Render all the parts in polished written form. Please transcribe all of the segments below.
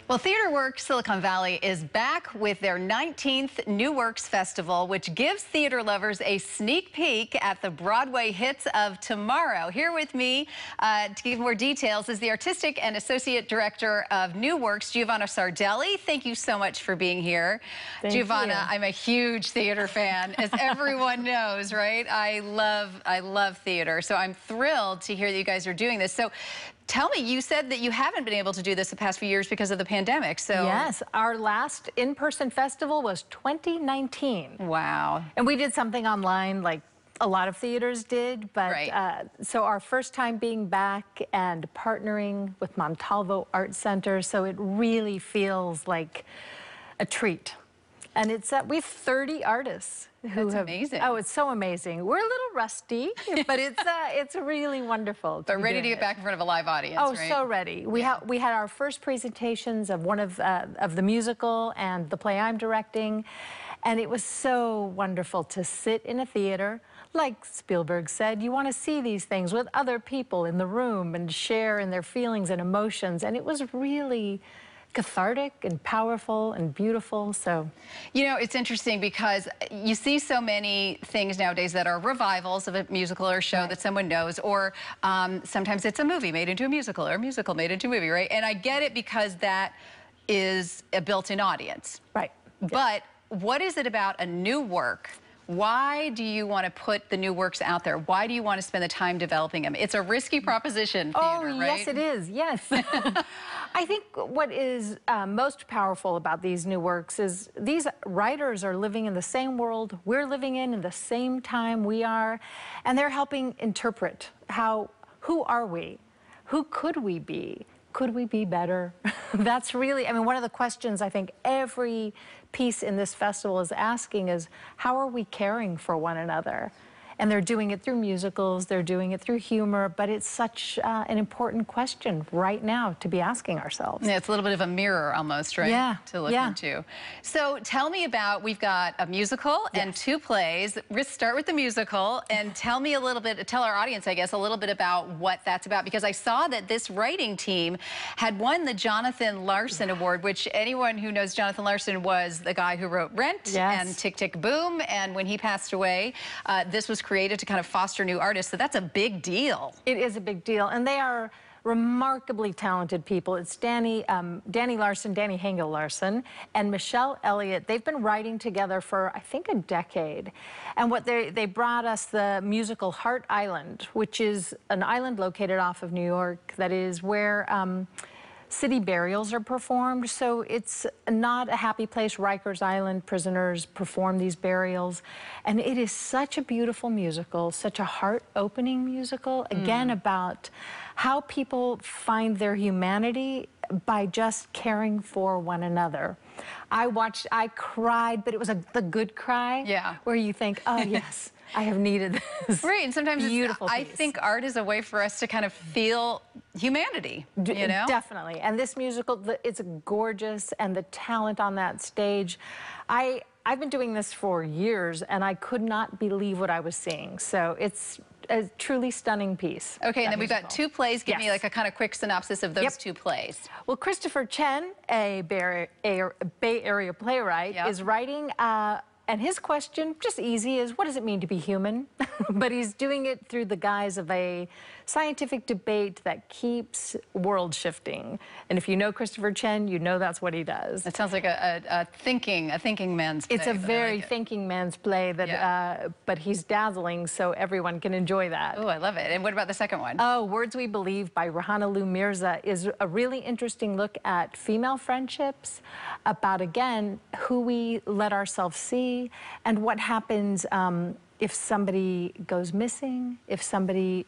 Well, TheatreWorks Silicon Valley is back with their 19th New Works Festival, which gives theater lovers a sneak peek at the Broadway hits of tomorrow. Here with me to give more details is the Artistic and Associate Director of New Works, Giovanna Sardelli. Thank you so much for being here. Thank Giovanna, you. I'm a huge theater fan, as everyone knows, right? I love theater, so I'm thrilled to hear that you guys are doing this. So tell me, you said that you haven't been able to do this the past few years because of the pandemic, so... Yes, our last in-person festival was 2019. Wow. And we did something online like a lot of theaters did, but right. So our first time being back and partnering with Montalvo Art Center, so it really feels like a treat. And it's we have 30 artists who have. Amazing. Oh, it's so amazing. We're a little rusty, but it's really wonderful. But ready to get back in front of a live audience. Oh, right? so ready. We had our first presentations of one of the musical and the play I'm directing, and it was so wonderful to sit in a theater. Like Spielberg said, you want to see these things with other people in the room and share in their feelings and emotions, and it was really cathartic and powerful and beautiful. So, you know, it's interesting because you see so many things nowadays that are revivals of a musical or show that someone knows, or sometimes it's a movie made into a musical or a musical made into a movie, right? And I get it because that is a built-in audience. Right. But what is it about a new work? Why do you want to put the new works out there? Why do you want to spend the time developing them? It's a risky proposition, theater, right? Yes, it is. Yes. I think what is most powerful about these new works is these writers are living in the same world we're living in the same time we are, and they're helping interpret who are we? Who could we be? Could we be better? That's really, I mean, one of the questions I think every piece in this festival is asking is, how are we caring for one another? And they're doing it through musicals, they're doing it through humor, but it's such an important question right now to be asking ourselves. Yeah, it's a little bit of a mirror almost, right? Yeah. To look into. So tell me about, we've got a musical and two plays. Let's start with the musical and tell me a little bit, tell our audience, I guess, a little bit about what that's about, because I saw that this writing team had won the Jonathan Larson Award, which anyone who knows Jonathan Larson was the guy who wrote Rent and Tick, Tick, Boom, and when he passed away, this was created to kind of foster new artists, so that's a big deal. It is a big deal, and they are remarkably talented people. It's Danny Hengel Larson, and Michelle Elliott. They've been writing together for, I think, a decade. And what they brought us the musical Heart Island, which is an island located off of New York that is where city burials are performed, so it's not a happy place. Rikers Island prisoners perform these burials, and it is such a beautiful musical, such a heart-opening musical, again, about how people find their humanity by just caring for one another. I cried, but it was the good cry, where you think, oh yes, I have needed this. Right, and sometimes beautiful I think art is a way for us to kind of feel humanity, you know? Definitely, and this musical, it's gorgeous, and the talent on that stage. I've been doing this for years, and I could not believe what I was seeing, so it's a truly stunning piece. Okay, and then we've got two plays. Give me like a kind of quick synopsis of those two plays. Well, Christopher Chen, a Bay Area playwright, is writing, and his question, just easy, is what does it mean to be human? But he's doing it through the guise of a scientific debate that keeps world shifting. And if you know Christopher Chen, you know that's what he does. It sounds like a thinking man's play. It's a very thinking man's play, that, but he's dazzling, so everyone can enjoy that. Oh, I love it. And what about the second one? Oh, Words We Believe by Rahana Lou Mirza is a really interesting look at female friendships, about, again, who we let ourselves see, and what happens if somebody goes missing, if somebody...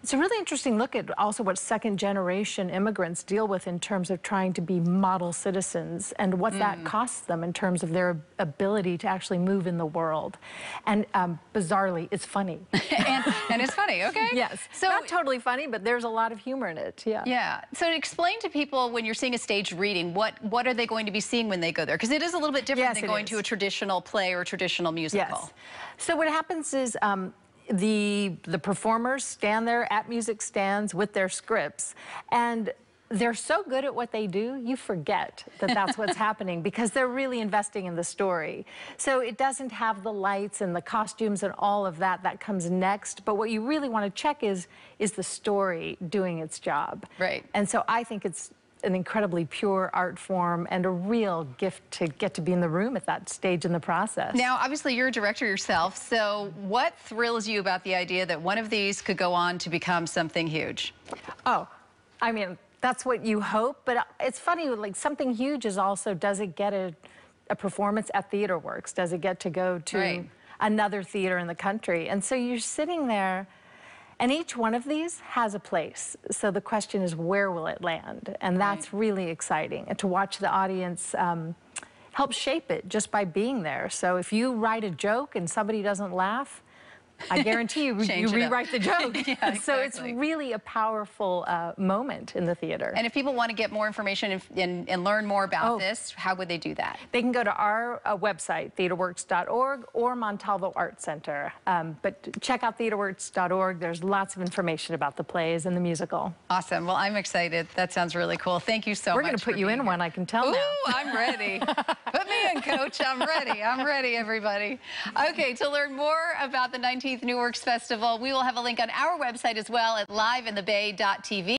It's a really interesting look at also what second-generation immigrants deal with in terms of trying to be model citizens, and what that costs them in terms of their ability to actually move in the world. And bizarrely, it's funny. and it's funny, okay? Yes. So not totally funny, but there's a lot of humor in it, Yeah. So explain to people, when you're seeing a staged reading, what are they going to be seeing when they go there? Because it is a little bit different than going to a traditional play or a traditional musical. Yes. So what happens is the performers stand there at music stands with their scripts, and they're so good at what they do, you forget that that's what's happening because they're really investing in the story. So it doesn't have the lights and the costumes and all of that. That comes next. But what you really want to check is the story doing its job. Right. And so I think it's an incredibly pure art form and a real gift to get to be in the room at that stage in the process. Now, obviously, you're a director yourself, so what thrills you about the idea that one of these could go on to become something huge? Oh, I mean, that's what you hope, but it's funny, like something huge is also, does it get a performance at TheatreWorks? Does it get to go to another theater in the country? And so you're sitting there, and each one of these has a place. So the question is, where will it land? And that's really exciting. And to watch the audience help shape it just by being there. So if you write a joke and somebody doesn't laugh, I guarantee you, you rewrite the joke. Yeah, exactly. So it's really a powerful moment in the theater. And if people want to get more information and learn more about this, how would they do that? They can go to our website, TheatreWorks.org, or Montalvo Art Center. But check out TheatreWorks.org. There's lots of information about the plays and the musical. Awesome. Well, I'm excited. That sounds really cool. Thank you so much. We're going to put you in one, I can tell now. Ooh, I'm ready. Put me in, Coach. I'm ready. I'm ready, everybody. Okay, to learn more about the 19th New Works Festival, we will have a link on our website as well at liveinthebay.tv.